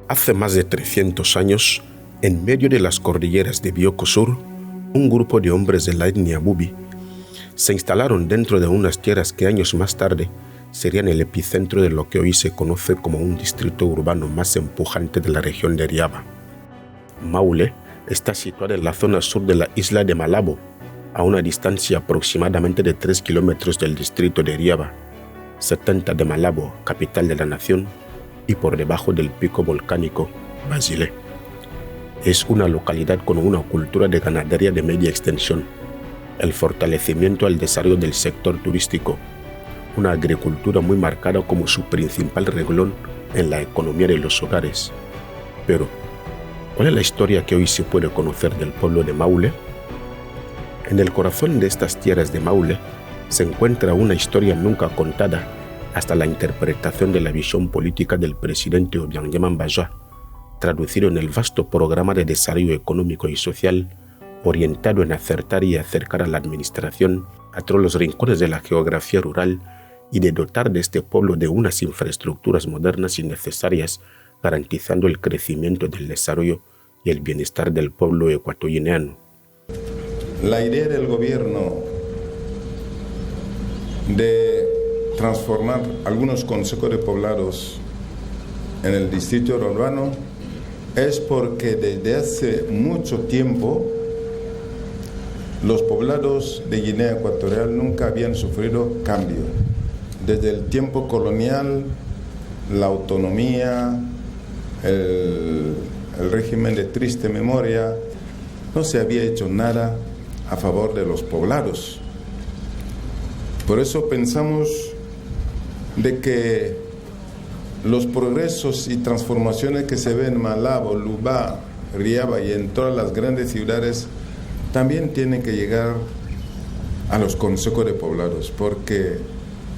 Hace más de 300 años, en medio de las cordilleras de Bioko Sur, un grupo de hombres de la etnia Bubi se instalaron dentro de unas tierras que años más tarde serían el epicentro de lo que hoy se conoce como un distrito urbano más empujante de la región de Riaba. Maule está situada en la zona sur de la isla de Malabo, a una distancia aproximadamente de 3 kilómetros del distrito de Riaba, 70 de Malabo, capital de la nación, y por debajo del pico volcánico Basile. Es una localidad con una cultura de ganadería de media extensión, el fortalecimiento al desarrollo del sector turístico, una agricultura muy marcada como su principal renglón en la economía de los hogares. Pero, ¿cuál es la historia que hoy se puede conocer del pueblo de Maule? En el corazón de estas tierras de Maule se encuentra una historia nunca contada hasta la interpretación de la visión política del presidente Obiang Baja, traducido en el vasto programa de desarrollo económico y social orientado en acertar y acercar a la administración a todos los rincones de la geografía rural y de dotar de este pueblo de unas infraestructuras modernas y necesarias, garantizando el crecimiento del desarrollo y el bienestar del pueblo ecuatoguineano. La idea del gobierno de transformar algunos consejos de poblados en el distrito urbano es porque desde hace mucho tiempo los poblados de Guinea Ecuatorial nunca habían sufrido cambio. Desde el tiempo colonial, la autonomía, el régimen de triste memoria, no se había hecho nada a favor de los poblados. Por eso pensamos de que los progresos y transformaciones que se ven en Malabo, Luba, Riaba y en todas las grandes ciudades también tienen que llegar a los consejos de poblados, porque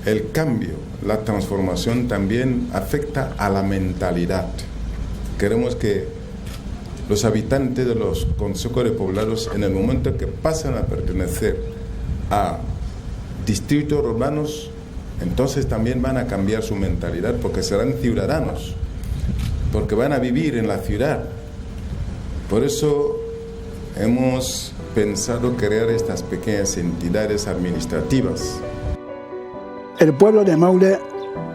el cambio, la transformación también afecta a la mentalidad. Queremos que los habitantes de los consejos de poblados, en el momento que pasan a pertenecer a distritos urbanos, entonces también van a cambiar su mentalidad, porque serán ciudadanos, porque van a vivir en la ciudad. Por eso hemos pensado crear estas pequeñas entidades administrativas. El pueblo de Maule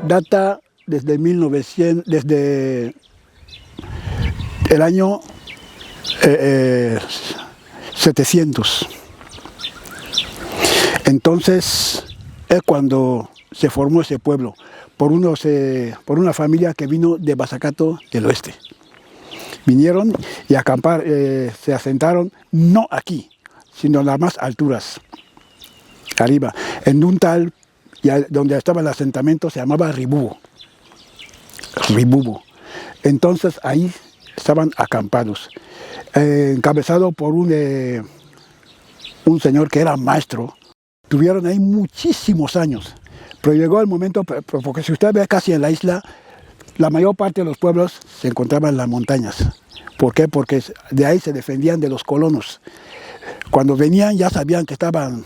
data desde el año 700. Entonces es cuando se formó ese pueblo por una familia que vino de Basacato del oeste. Vinieron y se asentaron no aquí, sino en las más alturas, arriba, en un tal, donde estaba el asentamiento, se llamaba Ribubo. Entonces ahí estaban acampados, encabezado por un señor que era maestro. Tuvieron ahí muchísimos años, pero llegó el momento, porque si usted ve casi en la isla, la mayor parte de los pueblos se encontraban en las montañas. ¿Por qué? Porque de ahí se defendían de los colonos. Cuando venían ya sabían que estaban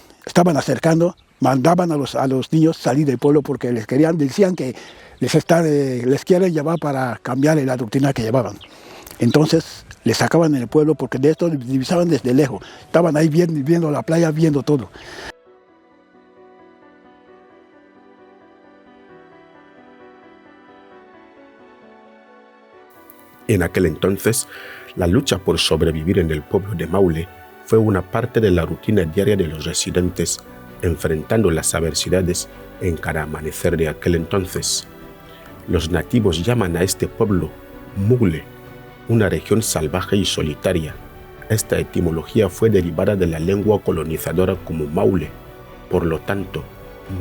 acercando, mandaban a los niños salir del pueblo porque decían que les quieren llevar para cambiar la doctrina que llevaban. Entonces les sacaban en el pueblo porque de esto divisaban desde lejos. Estaban ahí viendo la playa, viendo todo. En aquel entonces, la lucha por sobrevivir en el pueblo de Maule fue una parte de la rutina diaria de los residentes, enfrentando las adversidades en cada amanecer de aquel entonces. Los nativos llaman a este pueblo Mugle, una región salvaje y solitaria. Esta etimología fue derivada de la lengua colonizadora como Maule. Por lo tanto,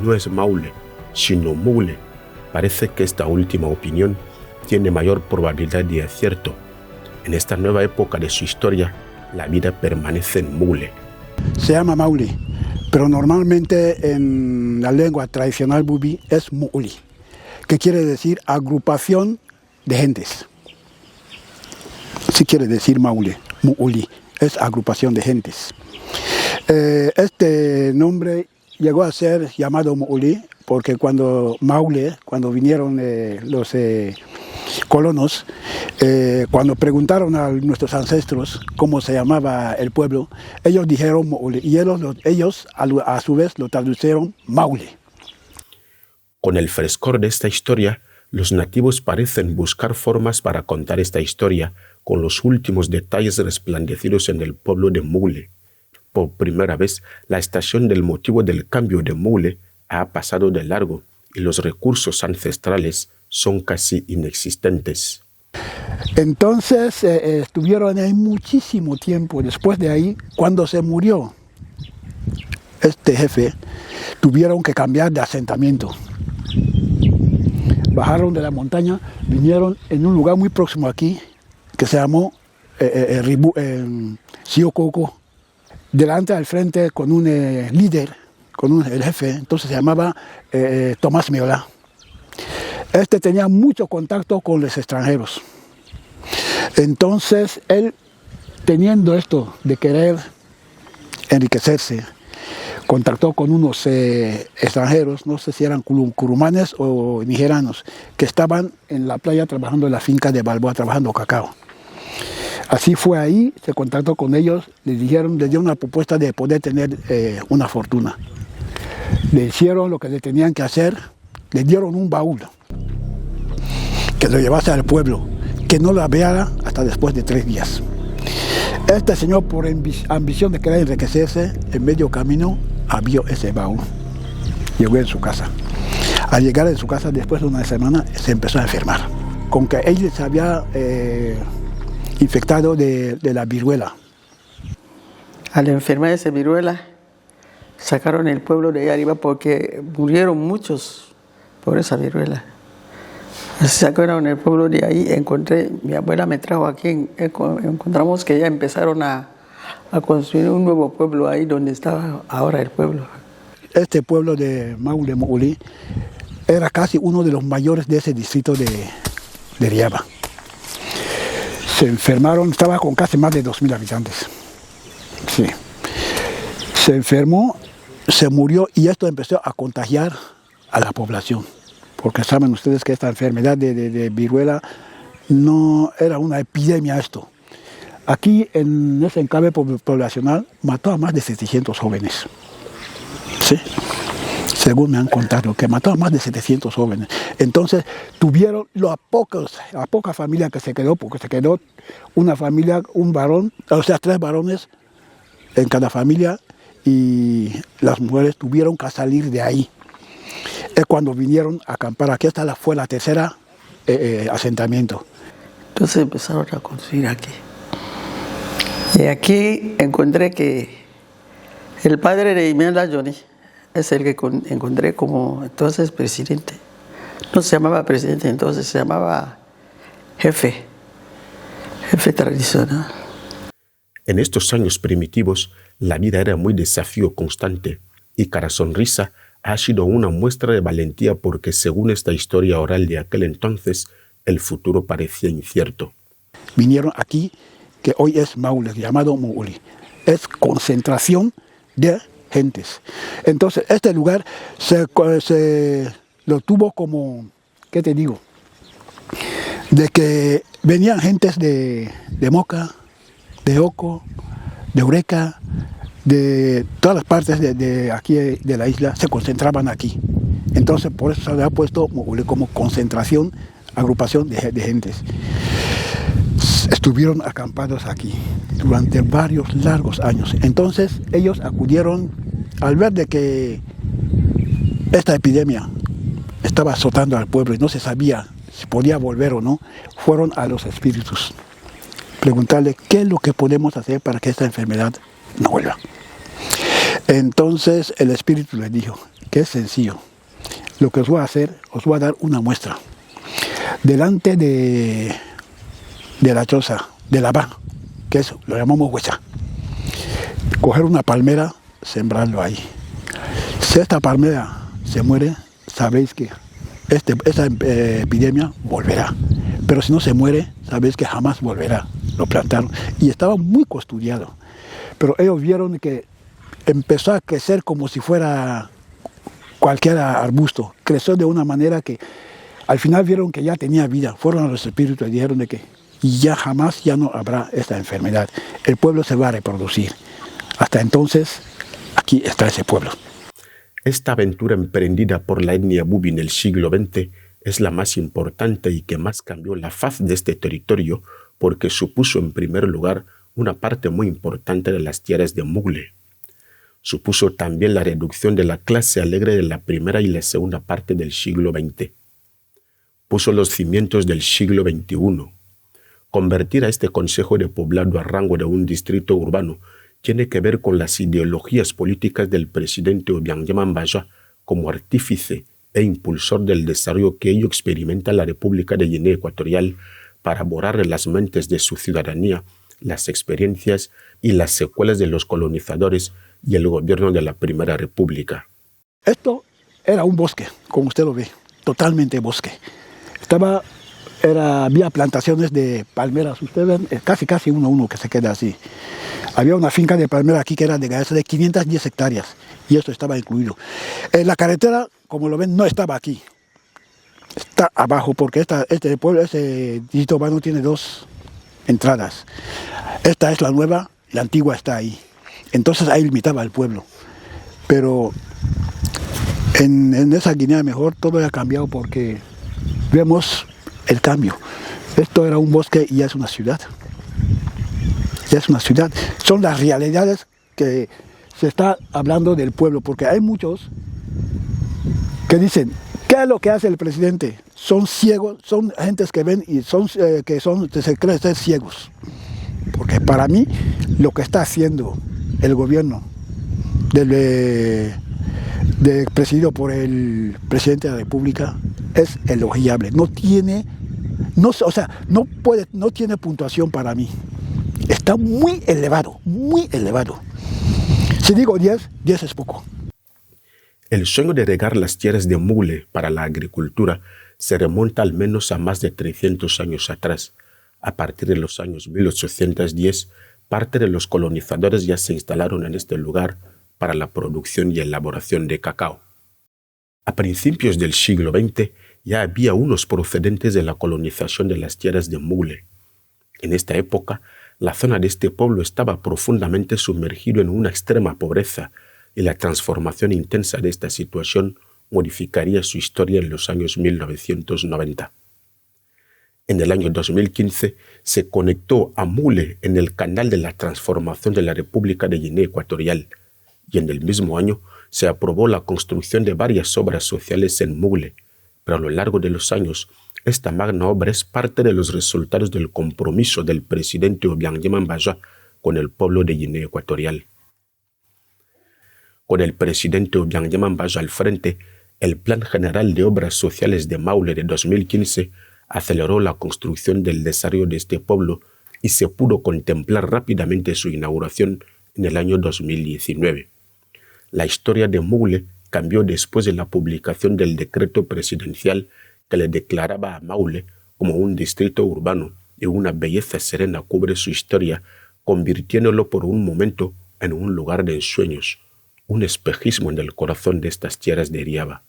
no es Maule, sino Mugle. Parece que esta última opinión tiene mayor probabilidad de acierto. En esta nueva época de su historia, la vida permanece en Maule. Se llama Maule, pero normalmente en la lengua tradicional bubi es Muuli, que quiere decir agrupación de gentes. Sí quiere decir Maule, Muuli, es agrupación de gentes. Este nombre llegó a ser llamado Muuli porque cuando vinieron colonos, cuando preguntaron a nuestros ancestros cómo se llamaba el pueblo, ellos dijeron Moule, y ellos a su vez lo tradujeron Maule. Con el frescor de esta historia, los nativos parecen buscar formas para contar esta historia con los últimos detalles resplandecidos en el pueblo de Moule. Por primera vez, la estación del motivo del cambio de Moule ha pasado de largo y los recursos ancestrales son casi inexistentes. Entonces estuvieron ahí muchísimo tiempo. Después de ahí, cuando se murió este jefe, tuvieron que cambiar de asentamiento. Bajaron de la montaña, vinieron en un lugar muy próximo aquí, que se llamó Siokoko, delante al frente con un líder, el jefe, entonces se llamaba Tomás Meolá. Este tenía mucho contacto con los extranjeros. Entonces él, teniendo esto de querer enriquecerse, contactó con unos extranjeros, no sé si eran curumanes o nigerianos, que estaban en la playa trabajando en la finca de Balboa, trabajando cacao. Así fue ahí, se contactó con ellos, les dieron una propuesta de poder tener una fortuna. Le hicieron lo que le tenían que hacer, le dieron un baúl que lo llevase al pueblo, que no lo abriera hasta después de 3 días. Este señor, por ambición de querer enriquecerse, en medio camino abrió ese baúl. Llegó en su casa. Al llegar en su casa, después de una semana, se empezó a enfermar. Con que él se había infectado de la viruela. Al enfermar de esa viruela, sacaron el pueblo de allá arriba porque murieron muchos por esa viruela. Sacaron el pueblo de ahí, mi abuela me trajo aquí, encontramos que ya empezaron a construir un nuevo pueblo ahí donde estaba ahora el pueblo. Este pueblo de Maule Mouli era casi uno de los mayores de ese distrito de Riaba. Se enfermaron, estaba con casi más de 2.000 habitantes. Sí. Se enfermó, se murió y esto empezó a contagiar a la población. Porque saben ustedes que esta enfermedad de viruela no era una epidemia esto. Aquí en ese enclave poblacional mató a más de 700 jóvenes. ¿Sí? Según me han contado, que mató a más de 700 jóvenes. Entonces tuvieron a poca familia que se quedó, porque se quedó una familia, un varón, o sea, 3 varones en cada familia, y las mujeres tuvieron que salir de ahí. Es cuando vinieron a acampar. Aquí fue la tercera asentamiento. Entonces empezaron a construir aquí. Y aquí encontré que el padre de Imelda Johnny es el que encontré como entonces presidente. No se llamaba presidente entonces, se llamaba jefe tradicional. En estos años primitivos, la vida era muy desafío constante y cada sonrisa ha sido una muestra de valentía porque, según esta historia oral de aquel entonces, el futuro parecía incierto. Vinieron aquí, que hoy es Maule, llamado Mouli. Es concentración de gentes. Entonces, este lugar se lo tuvo como, ¿qué te digo? De que venían gentes de Moca, de Oco, de Eureka, de todas las partes de aquí de la isla se concentraban aquí. Entonces por eso se había puesto como concentración, agrupación de gentes. Estuvieron acampados aquí durante varios largos años. Entonces ellos acudieron al ver de que esta epidemia estaba azotando al pueblo y no se sabía si podía volver o no. Fueron a los espíritus, preguntarle qué es lo que podemos hacer para que esta enfermedad no vuelva. Entonces el espíritu les dijo que es sencillo. Lo que os voy a hacer, os voy a dar una muestra. Delante de la choza, de la va, que es, lo llamamos huecha. Coger una palmera, sembrarlo ahí. Si esta palmera se muere, sabéis que esta epidemia volverá. Pero si no se muere, sabéis que jamás volverá. Lo plantaron y estaba muy custodiado. Pero ellos vieron que empezó a crecer como si fuera cualquier arbusto. Creció de una manera que Al final vieron que ya tenía vida, fueron a los espíritus y dijeron de que ya jamás ya no habrá esta enfermedad. El pueblo se va a reproducir. Hasta entonces, aquí está ese pueblo. Esta aventura emprendida por la etnia Bubi en el siglo XX es la más importante y que más cambió la faz de este territorio porque supuso en primer lugar una parte muy importante de las tierras de Mugle. Supuso también la reducción de la clase alegre de la primera y la segunda parte del siglo XX. Puso los cimientos del siglo XXI. Convertir a este Consejo de Poblado a rango de un distrito urbano tiene que ver con las ideologías políticas del presidente Obiang-Yema Mbaja como artífice e impulsor del desarrollo que ello experimenta la República de Guinea Ecuatorial para borrar en las mentes de su ciudadanía las experiencias y las secuelas de los colonizadores y el gobierno de la Primera República. Esto era un bosque, como usted lo ve, totalmente bosque. Había plantaciones de palmeras, ustedes ven, casi uno a uno que se queda así. Había una finca de palmera aquí que era de 510 hectáreas y esto estaba incluido. La carretera, como lo ven, no estaba aquí. Está abajo porque este distrito urbano tiene 2 entradas. Esta es la nueva, la antigua está ahí. Entonces ahí limitaba al pueblo. Pero en esa Guinea mejor todo ha cambiado porque vemos el cambio. Esto era un bosque y ya es una ciudad. Ya es una ciudad. Son las realidades que se está hablando del pueblo, porque hay muchos que dicen, ¿qué es lo que hace el presidente? Son ciegos, son gentes que ven y se creen ser ciegos. Porque para mí, lo que está haciendo el gobierno presidido por el presidente de la República es elogiable. No tiene puntuación para mí. Está muy elevado, muy elevado. Si digo 10, 10 es poco. El sueño de regar las tierras de Mugle para la agricultura se remonta al menos a más de 300 años atrás. A partir de los años 1810, parte de los colonizadores ya se instalaron en este lugar para la producción y elaboración de cacao. A principios del siglo XX ya había unos procedentes de la colonización de las tierras de Mugle. En esta época, la zona de este pueblo estaba profundamente sumergido en una extrema pobreza y la transformación intensa de esta situación modificaría su historia en los años 1990. En el año 2015 se conectó a Mugle en el canal de la transformación de la República de Guinea Ecuatorial y en el mismo año se aprobó la construcción de varias obras sociales en Mugle, pero a lo largo de los años esta magna obra es parte de los resultados del compromiso del presidente Obiang-Yema Mbaja con el pueblo de Guinea Ecuatorial. Con el presidente Obiang-Yema Mbaja al frente, el Plan General de Obras Sociales de Maule de 2015 aceleró la construcción del desarrollo de este pueblo y se pudo contemplar rápidamente su inauguración en el año 2019. La historia de Mugle cambió después de la publicación del decreto presidencial que le declaraba a Maule como un distrito urbano y una belleza serena cubre su historia, convirtiéndolo por un momento en un lugar de ensueños, un espejismo en el corazón de estas tierras de Riaba.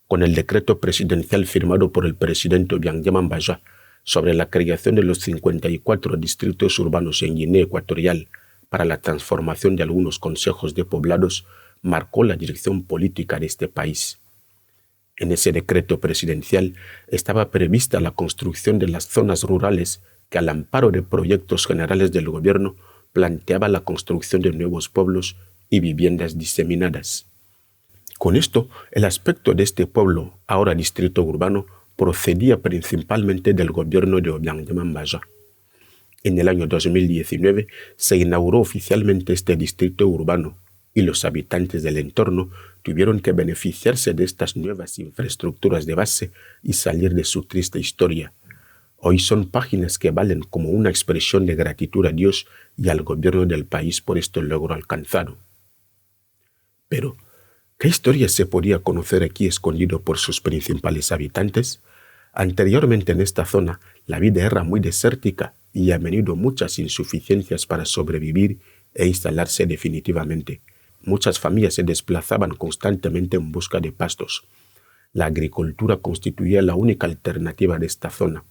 Con el decreto presidencial firmado por el presidente Obiang-Yema Mbaja sobre la creación de los 54 distritos urbanos en Guinea Ecuatorial para la transformación de algunos consejos de poblados, marcó la dirección política de este país. En ese decreto presidencial estaba prevista la construcción de las zonas rurales que, al amparo de proyectos generales del gobierno, planteaba la construcción de nuevos pueblos y viviendas diseminadas. Con esto, el aspecto de este pueblo, ahora distrito urbano, procedía principalmente del gobierno de Obiang-Yema Mbaja. En el año 2019 se inauguró oficialmente este distrito urbano y los habitantes del entorno tuvieron que beneficiarse de estas nuevas infraestructuras de base y salir de su triste historia. Hoy son páginas que valen como una expresión de gratitud a Dios y al gobierno del país por este logro alcanzado. Pero, ¿qué historia se podía conocer aquí escondido por sus principales habitantes? Anteriormente en esta zona, la vida era muy desértica y a menudo muchas insuficiencias para sobrevivir e instalarse definitivamente. Muchas familias se desplazaban constantemente en busca de pastos. La agricultura constituía la única alternativa de esta zona.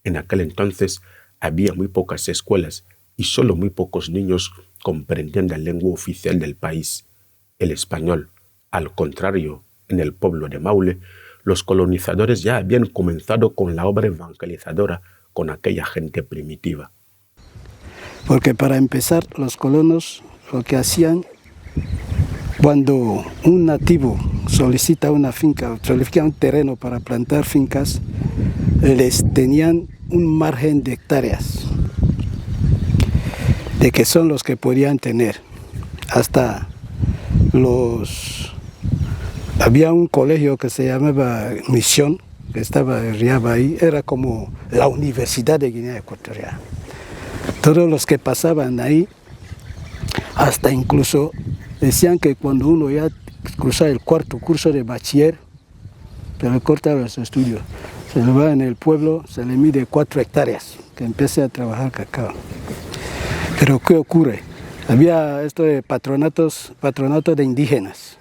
En aquel entonces había muy pocas escuelas y solo muy pocos niños comprendían la lengua oficial del país, el español. Al contrario, en el pueblo de Maule, los colonizadores ya habían comenzado con la obra evangelizadora con aquella gente primitiva. Porque para empezar, los colonos lo que hacían, cuando un nativo solicita una finca, solicita un terreno para plantar fincas, les tenían un margen de hectáreas, de que son los que podían tener. Hasta había un colegio que se llamaba Misión, que estaba en Riaba ahí, era como la Universidad de Guinea Ecuatorial. Todos los que pasaban ahí, hasta incluso decían que cuando uno ya cruza el cuarto curso de bachiller, se le corta los estudios, se le va en el pueblo, se le mide 4 hectáreas, que empiece a trabajar cacao. Pero ¿qué ocurre? Había esto de patronato de indígenas,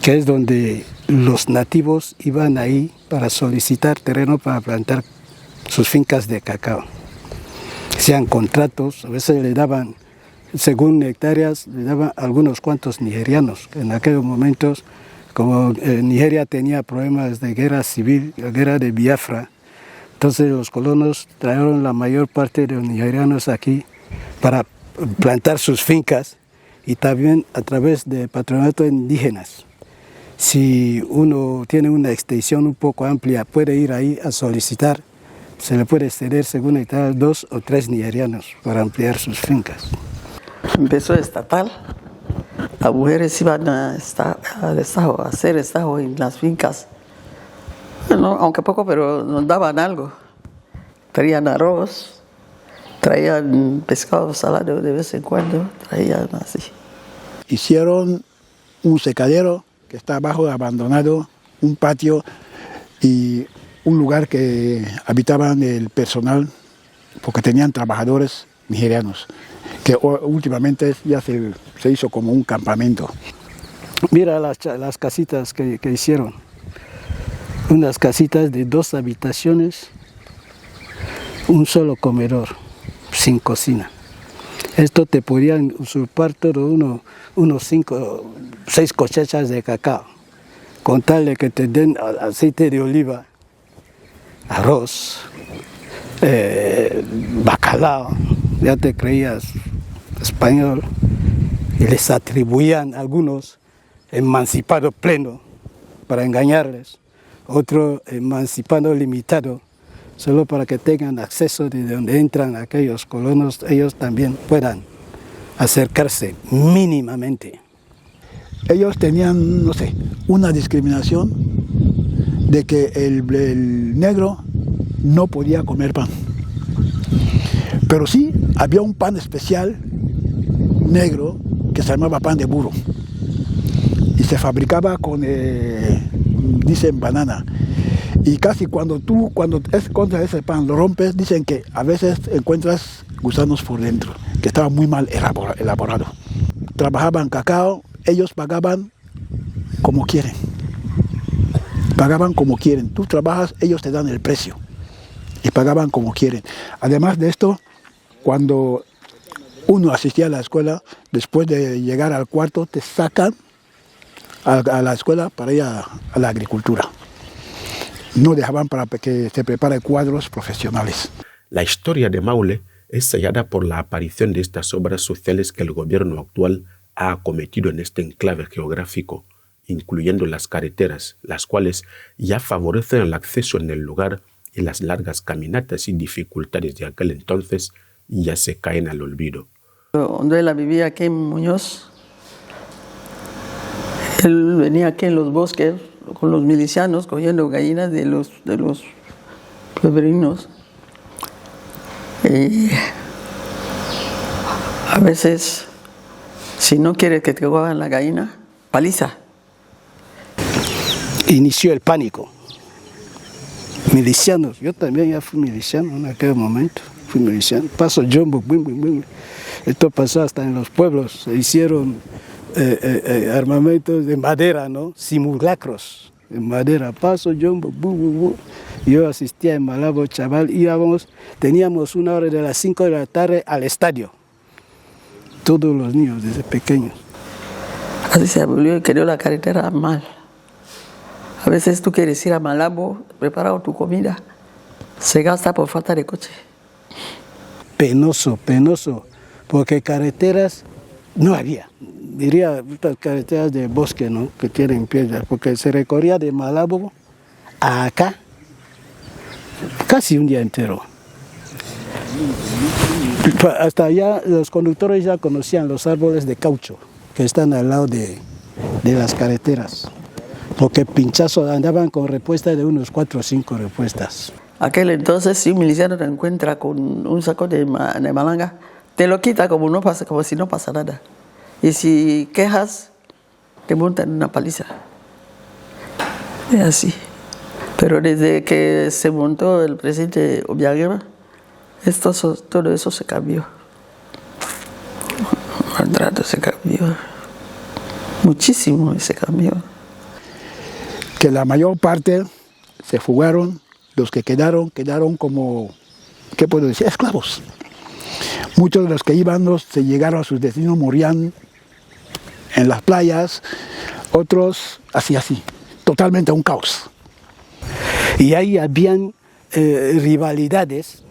que es donde los nativos iban ahí para solicitar terreno para plantar sus fincas de cacao. Hacían contratos, a veces le daban, según hectáreas, le daban algunos cuantos nigerianos. En aquellos momentos, como Nigeria tenía problemas de guerra civil, la guerra de Biafra, entonces los colonos trajeron la mayor parte de los nigerianos aquí para plantar sus fincas y también a través de patronato indígenas. Si uno tiene una extensión un poco amplia, puede ir ahí a solicitar, se le puede ceder según hectáreas 2 o 3 nigerianos para ampliar sus fincas. Empezó estatal, las mujeres iban a hacer estajo en las fincas, bueno, aunque poco, pero nos daban algo. Traían arroz, traían pescado salado de vez en cuando, traían así. Hicieron un secadero que está abajo abandonado, un patio y un lugar que habitaban el personal, porque tenían trabajadores nigerianos, que últimamente ya se hizo como un campamento. Mira las casitas que hicieron, unas casitas de 2 habitaciones, un solo comedor, sin cocina. Esto te podían usurpar todo unos 5, 6 cosechas de cacao, con tal de que te den aceite de oliva, arroz, bacalao, ya te creías español, y les atribuían algunos emancipado pleno para engañarles, otro emancipado limitado, solo para que tengan acceso de donde entran aquellos colonos, ellos también puedan acercarse mínimamente. Ellos tenían, no sé, una discriminación de que el negro no podía comer pan. Pero sí había un pan especial negro que se llamaba pan de burro y se fabricaba con, dicen, banana. Y casi cuando contra ese pan lo rompes, dicen que a veces encuentras gusanos por dentro, que estaba muy mal elaborado. Trabajaban cacao, ellos pagaban como quieren. Pagaban como quieren. Tú trabajas, ellos te dan el precio. Y pagaban como quieren. Además de esto, cuando uno asistía a la escuela, después de llegar al cuarto, te sacan a la escuela para ir a la agricultura. No dejaban para que se preparen cuadros profesionales. La historia de Maule es sellada por la aparición de estas obras sociales que el gobierno actual ha acometido en este enclave geográfico, incluyendo las carreteras, las cuales ya favorecen el acceso en el lugar y las largas caminatas y dificultades de aquel entonces ya se caen al olvido. Donde él vivía aquí en Muñoz, él venía aquí en los bosques con los milicianos cogiendo gallinas de los pueblerinos. Y a veces, si no quieres que te cojan la gallina, paliza. Inició el pánico. Milicianos, yo también ya fui miliciano en aquel momento, fui miliciano. Paso jumbo, esto pasó hasta en los pueblos, se hicieron armamentos de madera, ¿no? Simulacros, en madera, paso, jumbo, Yo asistía en Malabo, chaval, teníamos una hora de las 5 de la tarde al estadio. Todos los niños desde pequeños. Así se volvió y quedó la carretera mal. A veces tú quieres ir a Malabo, preparar tu comida, se gasta por falta de coche. Penoso, porque carreteras no había. Diría estas carreteras de bosque, ¿no? Que tienen piedras, porque se recorría de Malabo a acá casi un día entero. Hasta allá los conductores ya conocían los árboles de caucho que están al lado de las carreteras, porque pinchazos andaban con repuestas de unos 4 o 5 repuestas. Aquel entonces, si un miliciano te encuentra con un saco de malanga, te lo quita como si no pasa nada. Y si quejas, te montan una paliza. Es así. Pero desde que se montó el presidente Obiangema, todo eso se cambió. El maltrato se cambió. Muchísimo se cambió. Que la mayor parte se fugaron, los que quedaron como, ¿qué puedo decir?, esclavos. Muchos de los que iban se llegaron a sus destinos, morían en las playas, otros así, totalmente un caos. Y ahí habían rivalidades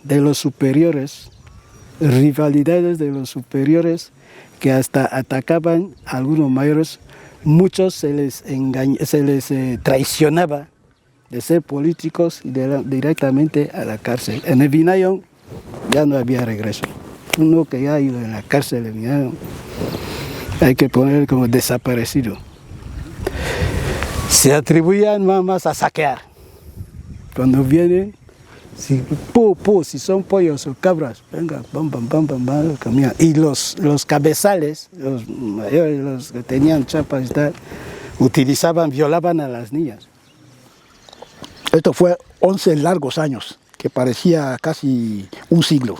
de los superiores que hasta atacaban a algunos mayores. Muchos se les traicionaba de ser políticos y directamente a la cárcel. En el Vinayón ya no había regreso. Uno que ya ha ido en la cárcel en Vinayón, hay que poner como desaparecido. Se atribuían más a saquear. Cuando vienen, si son pollos o cabras, venga, bam, caminan. Y los cabezales, los mayores, los que tenían chapas y tal, violaban a las niñas. Esto fue 11 largos años, que parecía casi un siglo.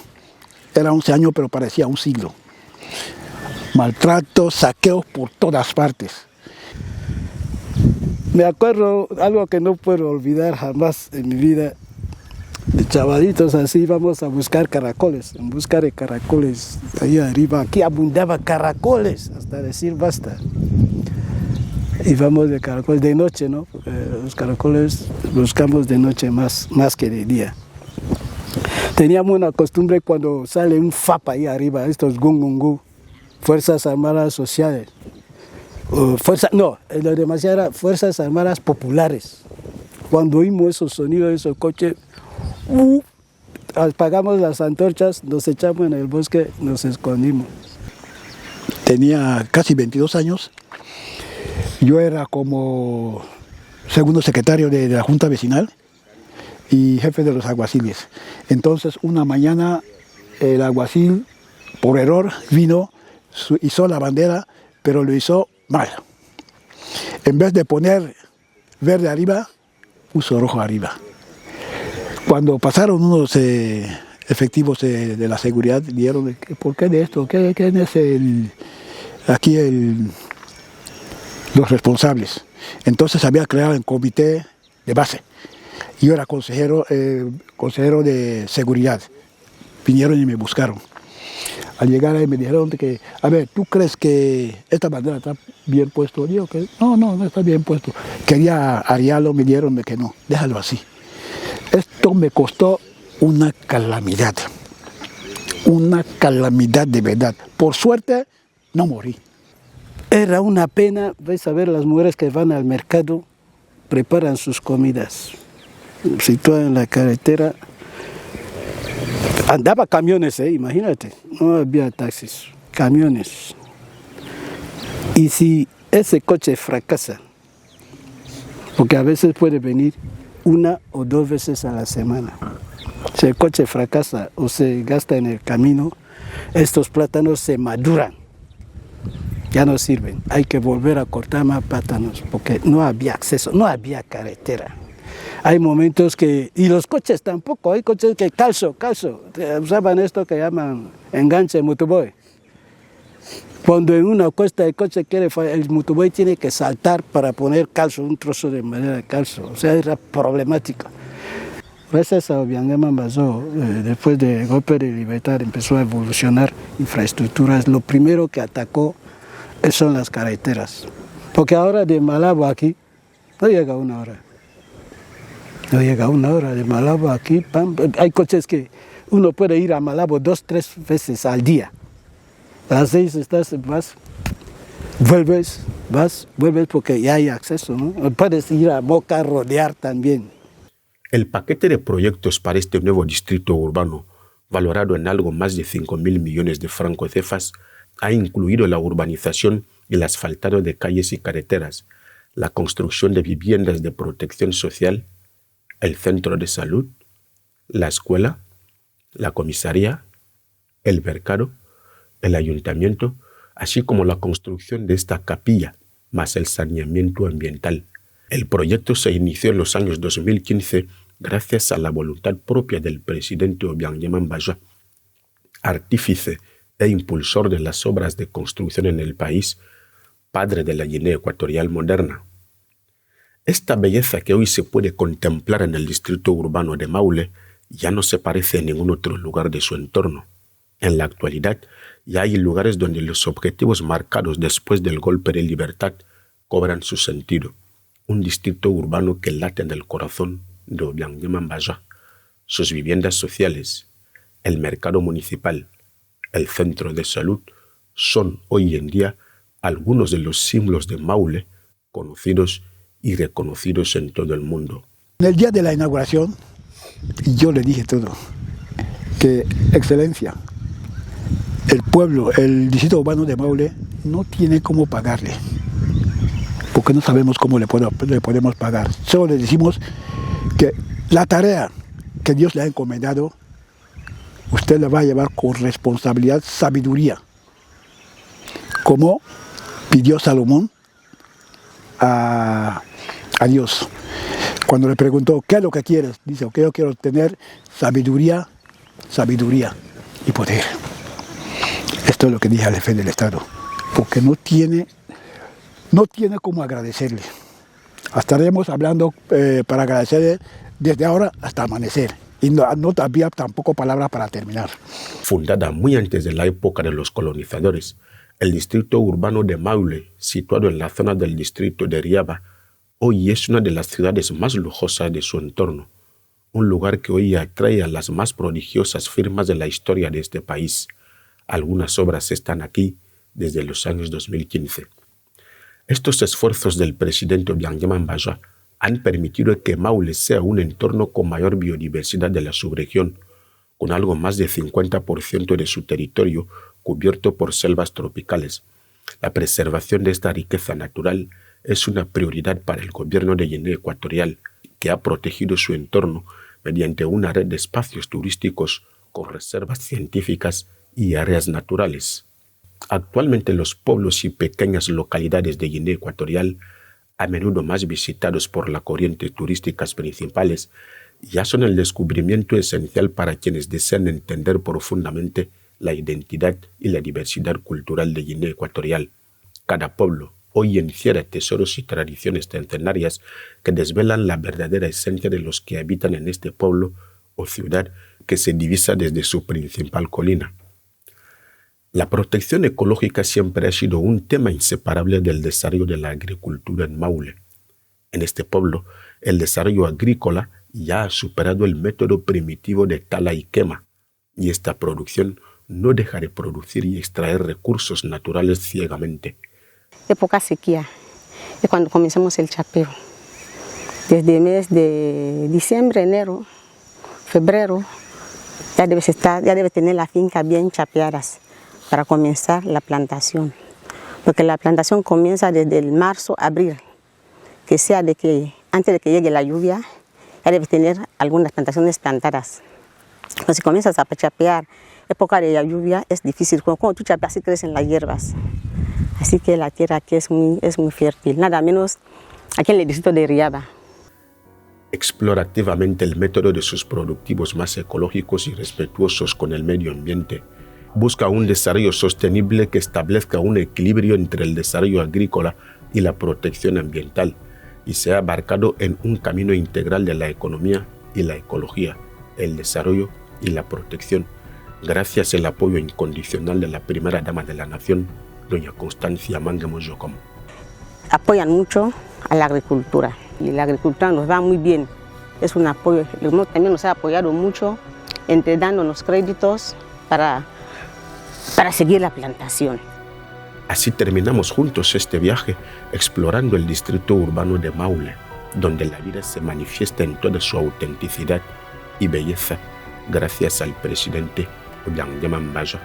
Era 11 años, pero parecía un siglo. Maltratos, saqueos por todas partes. Me acuerdo algo que no puedo olvidar jamás en mi vida. De chavalitos así íbamos a buscar caracoles, ahí arriba. Aquí abundaban caracoles, hasta decir basta. Íbamos de caracoles de noche, ¿no? Porque los caracoles buscamos de noche más que de día. Teníamos una costumbre cuando sale un FAP ahí arriba, estos gungungu, Fuerzas Armadas Sociales. Lo demás era Fuerzas Armadas Populares. Cuando oímos esos sonidos de esos coches, apagamos las antorchas, nos echamos en el bosque, nos escondimos. Tenía casi 22 años. Yo era como segundo secretario de la Junta Vecinal y jefe de los alguaciles. Entonces, una mañana, el alguacil, por error, vino, hizo la bandera, pero lo hizo mal. En vez de poner verde arriba, puso rojo arriba. Cuando pasaron unos efectivos de la seguridad, dijeron, ¿por qué de esto? ¿Quién es los responsables? Entonces había creado un comité de base. Yo era consejero de seguridad. Vinieron y me buscaron. Al llegar ahí me dijeron que, a ver, ¿tú crees que esta bandera está bien puesto? Digo que no está bien puesto. Quería ariarlo, me dijeron de que no, déjalo así. Esto me costó una calamidad de verdad. Por suerte, no morí. Era una pena, vais a ver las mujeres que van al mercado, preparan sus comidas. Situadas en la carretera, andaba camiones, imagínate, no había taxis, camiones. Y si ese coche fracasa, porque a veces puede venir 1 o 2 veces a la semana, si el coche fracasa o se gasta en el camino, estos plátanos se maduran, ya no sirven, hay que volver a cortar más plátanos, porque no había acceso, no había carretera. Hay momentos que, y los coches tampoco, hay coches que calzo, usaban esto que llaman enganche motoboy. Cuando en una cuesta el coche quiere fallar, el motoboy tiene que saltar para poner calzo, un trozo de madera de calzo. O sea, era problemático. Gracias a Obiang-Nguema Mbazo, después del golpe de libertad empezó a evolucionar infraestructuras. Lo primero que atacó son las carreteras. Porque ahora de Malabo aquí, no llega una hora. No llega una hora de Malabo aquí. Pam, hay coches que uno puede ir a Malabo 2, 3 veces al día. A las 6 estás, vuelves porque ya hay acceso, ¿no? Puedes ir a Moca, rodear también. El paquete de proyectos para este nuevo distrito urbano, valorado en algo más de 5.000 millones de francos cefas, ha incluido la urbanización y el asfaltado de calles y carreteras, la construcción de viviendas de protección social, el centro de salud, la escuela, la comisaría, el mercado, el ayuntamiento, así como la construcción de esta capilla, más el saneamiento ambiental. El proyecto se inició en los años 2015 gracias a la voluntad propia del presidente Obiang-Nguema Mbazo, artífice e impulsor de las obras de construcción en el país, padre de la Guinea Ecuatorial moderna. Esta belleza que hoy se puede contemplar en el distrito urbano de Maule ya no se parece a ningún otro lugar de su entorno. En la actualidad, ya hay lugares donde los objetivos marcados después del golpe de libertad cobran su sentido. Un distrito urbano que late en el corazón de Obiang-Nguema Mbazo, sus viviendas sociales, el mercado municipal, el centro de salud, son hoy en día algunos de los símbolos de Maule conocidos y reconocidos en todo el mundo. En el día de la inauguración, yo le dije todo, que excelencia, el pueblo, el distrito urbano de Maule no tiene cómo pagarle, porque no sabemos cómo le podemos pagar. Solo le decimos que la tarea que Dios le ha encomendado, usted la va a llevar con responsabilidad, sabiduría, como pidió Salomón a Dios. Cuando le preguntó, ¿qué es lo que quieres? Dice, que yo quiero tener sabiduría y poder. Esto es lo que dije al jefe del Estado, porque no tiene cómo agradecerle. Estaremos hablando para agradecerle desde ahora hasta amanecer. Y no había tampoco palabras para terminar. Fundada muy antes de la época de los colonizadores, el distrito urbano de Maule, situado en la zona del distrito de Riaba, hoy es una de las ciudades más lujosas de su entorno, un lugar que hoy atrae a las más prodigiosas firmas de la historia de este país. Algunas obras están aquí desde los años 2015. Estos esfuerzos del presidente Obiang-Nguema Mbazo han permitido que Maule sea un entorno con mayor biodiversidad de la subregión, con algo más del 50% de su territorio cubierto por selvas tropicales. La preservación de esta riqueza natural es una prioridad para el gobierno de Guinea Ecuatorial, que ha protegido su entorno mediante una red de espacios turísticos con reservas científicas y áreas naturales. Actualmente los pueblos y pequeñas localidades de Guinea Ecuatorial, a menudo más visitados por las corrientes turísticas principales, ya son el descubrimiento esencial para quienes desean entender profundamente la identidad y la diversidad cultural de Guinea Ecuatorial. Cada pueblo hoy encierra tesoros y tradiciones centenarias que desvelan la verdadera esencia de los que habitan en este pueblo o ciudad que se divisa desde su principal colina. La protección ecológica siempre ha sido un tema inseparable del desarrollo de la agricultura en Maule. En este pueblo, el desarrollo agrícola ya ha superado el método primitivo de tala y quema, y esta producción no deja de producir y extraer recursos naturales ciegamente. Época sequía, es cuando comenzamos el chapeo. Desde el mes de diciembre, enero, febrero, ya debe tener la finca bien chapeadas para comenzar la plantación. Porque la plantación comienza desde el marzo, abril, que sea de que antes de que llegue la lluvia, ya debe tener algunas plantaciones plantadas. Entonces, si comienzas a chapear, época de la lluvia es difícil. Cuando tú chapeas, así crecen las hierbas. Así que la tierra aquí es muy fértil, nada menos aquí en el distrito de Riaba. Explora activamente el método de sus productivos más ecológicos y respetuosos con el medio ambiente busca un desarrollo sostenible que establezca un equilibrio entre el desarrollo agrícola y la protección ambiental y sea abarcado en un camino integral de la economía y la ecología, el desarrollo y la protección, gracias al apoyo incondicional de la primera dama de la nación, doña Constancia Mangemo Yocom. Apoyan mucho a la agricultura y la agricultura nos va muy bien. Es un apoyo, el gobierno también nos ha apoyado mucho, dándonos créditos para seguir la plantación. Así terminamos juntos este viaje explorando el distrito urbano de Maule, donde la vida se manifiesta en toda su autenticidad y belleza gracias al presidente Ollanta Yaman Bayo.